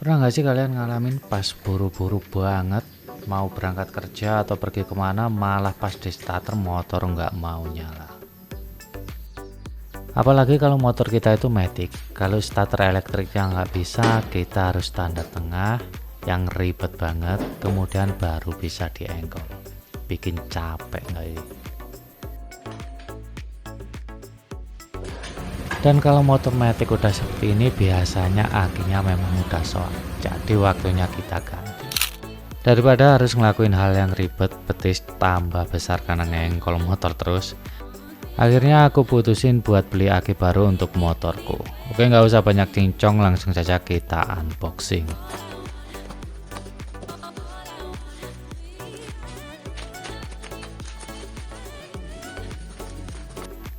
Pernah nggak sih kalian ngalamin pas buru-buru banget mau berangkat kerja atau pergi kemana, malah pas di starter motor nggak mau nyala? Apalagi kalau motor kita itu matic, kalau starter elektriknya nggak bisa, kita harus tanda tengah yang ribet banget, kemudian baru bisa dienggol. Bikin capek nggak ini? Dan kalau motor matic udah seperti ini, biasanya akinya memang udah soal, jadi waktunya kita ganti. Daripada harus ngelakuin hal yang ribet, betis tambah besar karena ngengkol motor terus, akhirnya aku putusin buat beli aki baru untuk motorku. Oke, nggak usah banyak cincong, langsung saja kita unboxing.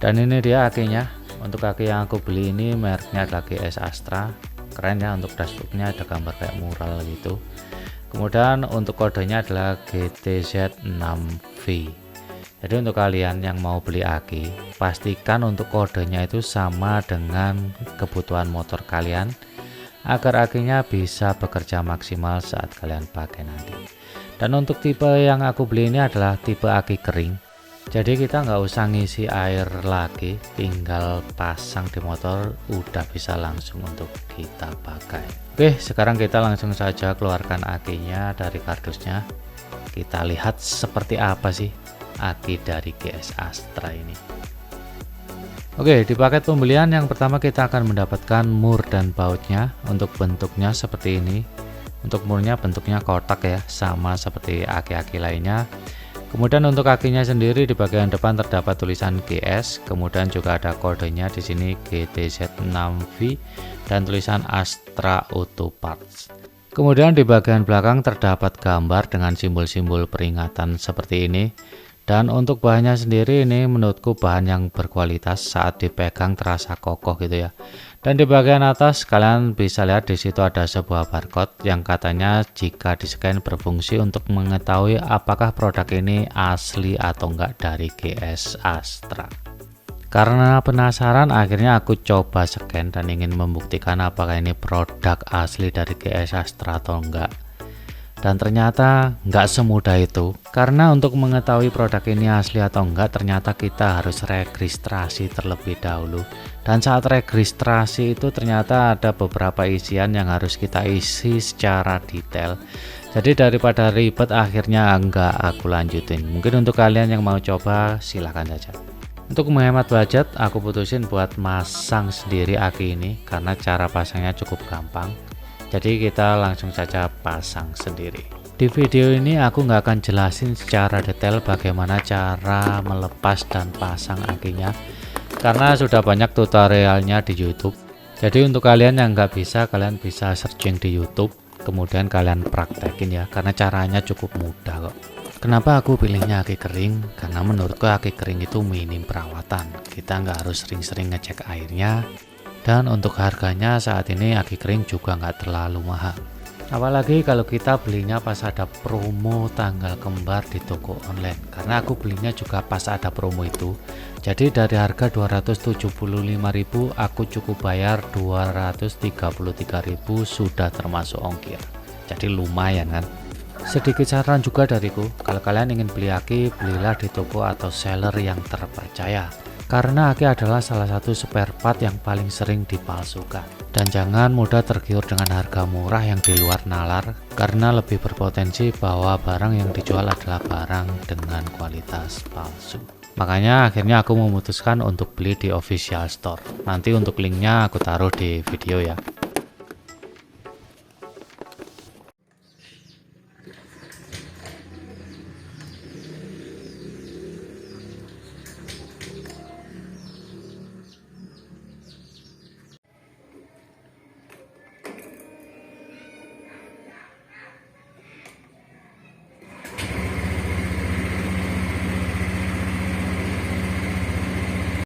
Dan ini dia akinya. Untuk aki yang aku beli ini mereknya adalah GS Astra. Keren ya, untuk dashboardnya ada gambar kayak mural gitu. Kemudian untuk kodenya adalah GTZ6V. Jadi untuk kalian yang mau beli aki, pastikan untuk kodenya itu sama dengan kebutuhan motor kalian, agar akinya bisa bekerja maksimal saat kalian pakai nanti. Dan untuk tipe yang aku beli ini adalah tipe aki kering. Jadi kita nggak usah ngisi air lagi, tinggal pasang di motor udah bisa langsung untuk kita pakai. Oke, sekarang kita langsung saja keluarkan akinya dari kardusnya. Kita lihat seperti apa sih aki dari GS Astra ini. Oke, di paket pembelian yang pertama kita akan mendapatkan mur dan bautnya. Untuk bentuknya seperti ini. Untuk murnya bentuknya kotak ya, sama seperti aki-aki lainnya. Kemudian untuk kakinya sendiri di bagian depan terdapat tulisan GS, kemudian juga ada kodenya di sini GTZ6V dan tulisan Astra Auto Parts. Kemudian di bagian belakang terdapat gambar dengan simbol-simbol peringatan seperti ini. Dan untuk bahannya sendiri ini menurutku bahan yang berkualitas, saat dipegang terasa kokoh gitu ya. Dan di bagian atas kalian bisa lihat di situ ada sebuah barcode yang katanya jika di-scan berfungsi untuk mengetahui apakah produk ini asli atau enggak dari GS Astra. Karena penasaran, akhirnya aku coba scan dan ingin membuktikan apakah ini produk asli dari GS Astra atau enggak. Dan ternyata nggak semudah itu, karena untuk mengetahui produk ini asli atau enggak ternyata kita harus registrasi terlebih dahulu. Dan saat registrasi itu ternyata ada beberapa isian yang harus kita isi secara detail. Jadi daripada ribet akhirnya nggak aku lanjutin. Mungkin untuk kalian yang mau coba silahkan saja. Untuk menghemat budget, aku putusin buat masang sendiri aki ini karena cara pasangnya cukup gampang. Jadi kita langsung saja pasang sendiri. Di video ini aku nggak akan jelasin secara detail bagaimana cara melepas dan pasang akinya, karena sudah banyak tutorialnya di YouTube. Jadi untuk kalian yang nggak bisa, kalian bisa searching di YouTube, kemudian kalian praktekin ya, karena caranya cukup mudah kok. Kenapa aku pilihnya aki kering? Karena menurutku aki kering itu minim perawatan. Kita nggak harus sering-sering ngecek airnya. Dan untuk harganya saat ini aki kering juga nggak terlalu mahal. Apalagi kalau kita belinya pas ada promo tanggal kembar di toko online. Karena aku belinya juga pas ada promo itu. Jadi dari harga 275.000 aku cukup bayar 233.000 sudah termasuk ongkir. Jadi lumayan kan. Sedikit saran juga dariku, kalau kalian ingin beli aki, belilah di toko atau seller yang terpercaya. Karena aki adalah salah satu spare part yang paling sering dipalsukan. Dan jangan mudah tergiur dengan harga murah yang di luar nalar, karena lebih berpotensi bahwa barang yang dijual adalah barang dengan kualitas palsu. Makanya akhirnya aku memutuskan untuk beli di official store. Nanti untuk linknya aku taruh di video ya.